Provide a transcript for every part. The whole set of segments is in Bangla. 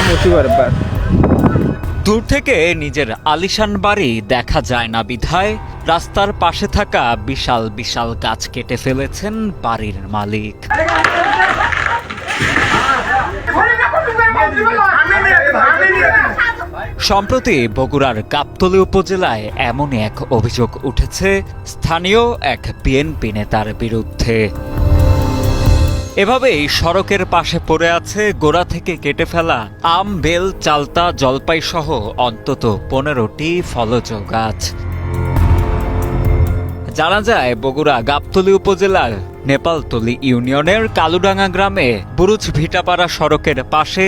মুসিবত। দূর থেকে নিজের আলিশান বাড়ি দেখা যায় না বিধায় রাস্তার পাশে থাকা বিশাল বিশাল গাছ কেটে ফেলেছেন বাড়ির মালিক। সম্প্রতি বগুড়ার গাবতলী উপজেলায় এমনই এক অভিযোগ উঠেছে স্থানীয় এক বিএনপি নেতার বিরুদ্ধে। এভাবেই সড়কের পাশে পড়ে আছে গোড়া থেকে কেটে ফেলা আম, বেল, চালতা, জলপাই সহ অন্তত 15টি ফলজ গাছ। জানা যায় বগুড়া গাবতলী উপজেলার নেপালতলী ইউনিয়নের কালুডাঙ্গা গ্রামে বুরুজ ভিটাপাড়া সড়কের পাশে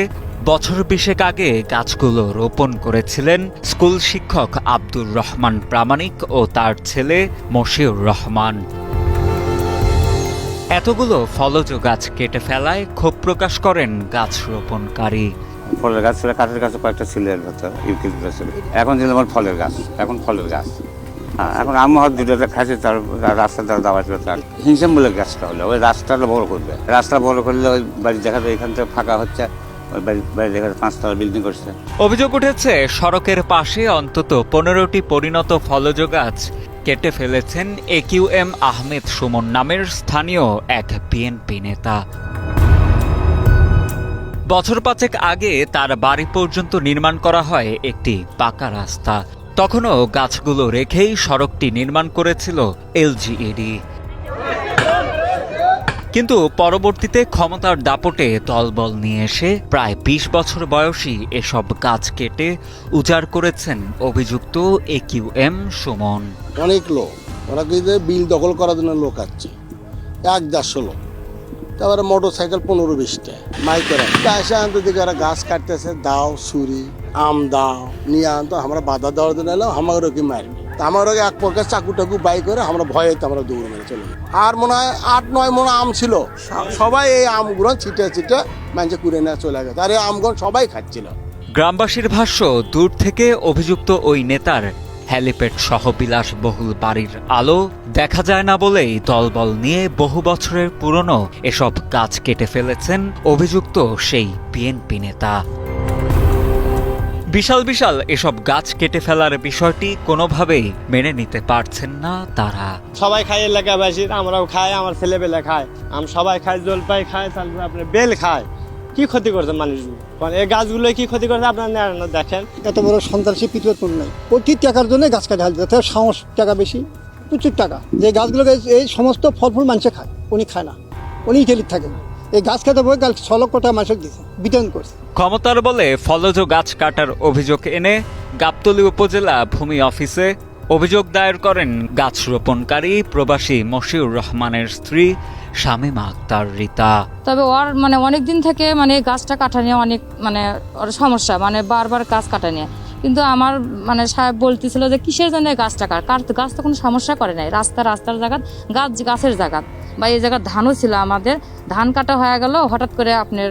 বছর 20 আগে গাছগুলো রোপণ করেছিলেন স্কুল শিক্ষক আব্দুর রহমান প্রামাণিক ও তার ছেলে মশিউর রহমান। এতগুলো ফলজ গাছ কেটে ফেলায় ক্ষোভ প্রকাশ করেন গাছ রোপণকারী। ফলের গাছ ছিল, কাঠের গাছ কয়েকটা ছিল এর ভেতর, ইউক্যালিপটাস ছিল। এখন ছিল আমার ফলের গাছ, এখন ফলের গাছ। এখন আম হাত দুটো খাইছে, তার রাস্তা দ্বারা দাওয়া ছিল। তার হিংসামূলক গাছটা হলো, ওই রাস্তাটা বড় করবে। রাস্তা বড় করলে ওই বাড়ি দেখা যায় এখান থেকে ফাঁকা হচ্ছে, ওই বাড়ি দেখা যায় 5তলা বিল্ডিং করছে। অভিযোগ উঠেছে সড়কের পাশে অন্তত 15টি পরিণত ফলজ গাছ কেটে ফেলেছেন AQM আহমেদ সুমন নামের স্থানীয় এক বিএনপি নেতা। বছর 5 আগে তার বাড়ি পর্যন্ত নির্মাণ করা হয় একটি পাকা রাস্তা। তখনও গাছগুলো রেখেই সড়কটি নির্মাণ করেছিল LGED। কিন্তু পরবর্তীতে ক্ষমতার দাপটে দলবল নিয়ে এসে প্রায় 20 বছর বয়সী এসব গাছ কেটে উজাড় করেছেন অভিযুক্ত AQM সুমন। অনেক লোক ওরা কিন্তু বিল দখল করার জন্য লোক আছে 1-150 লোক, তারপরে মোটর সাইকেল 15-20টা মাইকেরা এসে আনতে দিকে ওরা গাছ কাটতেছে, দাও ছুরি আম দাও নিয়ে আনতো। আমরা বাধা দেওয়ার জন্য এলাম, আমার ওকে মারবে। আমার ওকে এক প্রকার চাকু টাকু বাই করে আমরা ভয়েতে আমরা দৌড় মেরে চলে যাই। আর মনে হয় 8-9 মণ আম ছিল, সবাই এই আমগুলো ছিটে ছিটে মানুষে কুড়ে নিয়ে চলে গেছে। আর এই আমগুলো সবাই খাচ্ছিল। গ্রামবাসীর ভাষ্য, দূর থেকে অভিযুক্ত ওই নেতার হেলিপ্যাড সহ বিলাসবহুল বাড়ির আলো দেখা যায় না বলেই দলবল নিয়ে বহু বছরের পুরনো এসব গাছ কেটে ফেলেছেন অভিযুক্ত সেই বিএনপি নেতা। বিশাল বিশাল এসব গাছ কেটে ফেলার বিষয়টি কোনোভাবেই মেনে নিতে পারছেন না তারা। সবাই খায় এলাকাবাসীর, আমরাও খাই, আমার ছেলেবেলা খায়, সবাই খায়, জলপাই খায়, তারপরে আপনার বেল খায়। কি ক্ষতি করছে মানুষ? এই গাছগুলো কি ক্ষতি করছে আপনার দেখেন। এত বড় সন্ত্রাসী পিছন নাই, প্রতি টাকার জন্য গাছ কাটা হালতে সাহস টাকা বেশি, প্রচুর টাকা। যে গাছগুলোকে এই সমস্ত ফল ফুল মানুষে খায়, উনি খায় না, উনি ইটালির থাকে না। এই গাছ কাটা বই 6 লক্ষ টাকা মানুষের দিয়েছে, বিতরণ করছে। ক্ষমতার বলে ফলজ গাছ কাটার অভিযোগ এনে গাবতলী উপজেলা ভূমি অফিসে অভিযোগ দায়ের করেন গাছ রোপণকারী প্রবাসী মশিউর রহমানের স্ত্রী শামীমা আক্তার রিতা। তবে ওর অনেক দিন থেকে গাছটা কাটা নিয়ে অনেক ওর সমস্যা, বারবার গাছ কাটা নিয়ে। কিন্তু আমার সাহেব বলতেছিল যে কিসের জন্য গাছটা কাটতে, গাছ তো কোনো সমস্যা করে নাই। রাস্তার জায়গা, গাছের জায়গা, বা এই জায়গায় ধানও ছিল আমাদের, ধান কাটা হয়ে গেল, হঠাৎ করে আপনার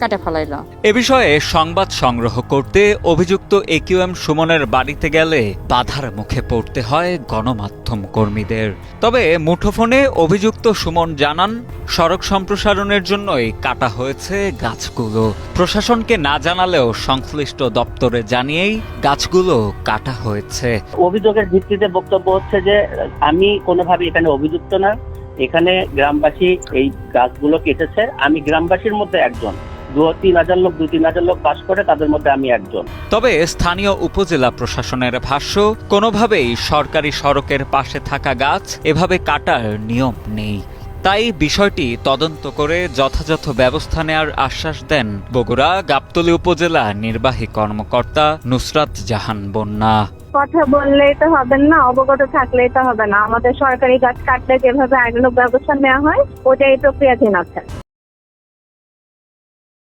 কাটে ফেলাইল। এ বিষয়ে সংবাদ সংগ্রহ করতে অভিযুক্ত AQM সুমনের বাড়িতে গেলে বাধার মুখে পড়তে হয় গণমাধ্যম কর্মীদের। তবে মুঠোফোনে অভিযুক্ত সুমন জানান, সড়ক সম্প্রসারণের জন্যই কাটা হয়েছে গাছগুলো। প্রশাসনকে না জানালেও সংশ্লিষ্ট দপ্তরে জানিয়েই গাছগুলো কাটা হয়েছে। অভিযোগের ভিত্তিতে বক্তব্য হচ্ছে যে আমি কোনোভাবে এখানে অভিযুক্ত না, এখানে গ্রামবাসী এই গাছগুলো কেটেছে। আমি গ্রামবাসীর মধ্যে একজন, 2-3 হাজার লোক বাস করে, তাদের মধ্যে আমি একজন। তবে স্থানীয় উপজেলা প্রশাসনের ভাষ্য, কোনোভাবেই সরকারি সড়কের পাশে থাকা গাছ এভাবে কাটার নিয়ম নেই। তাই বিষয়টি তদন্ত করে যথাযথ ব্যবস্থা নেওয়ার আশ্বাস দেন বগুড়া গাবতলী উপজেলা নির্বাহী কর্মকর্তা নুসরাত জাহান বন্যা। কথা বললেই তো হবে না, অবগত থাকলেই তো হবে না। আমাদের সরকারি গাছ কাটলে যেভাবে আইনানুগ ব্যবস্থা নেওয়া হয়, ওটাই প্রক্রিয়াধীন আছে।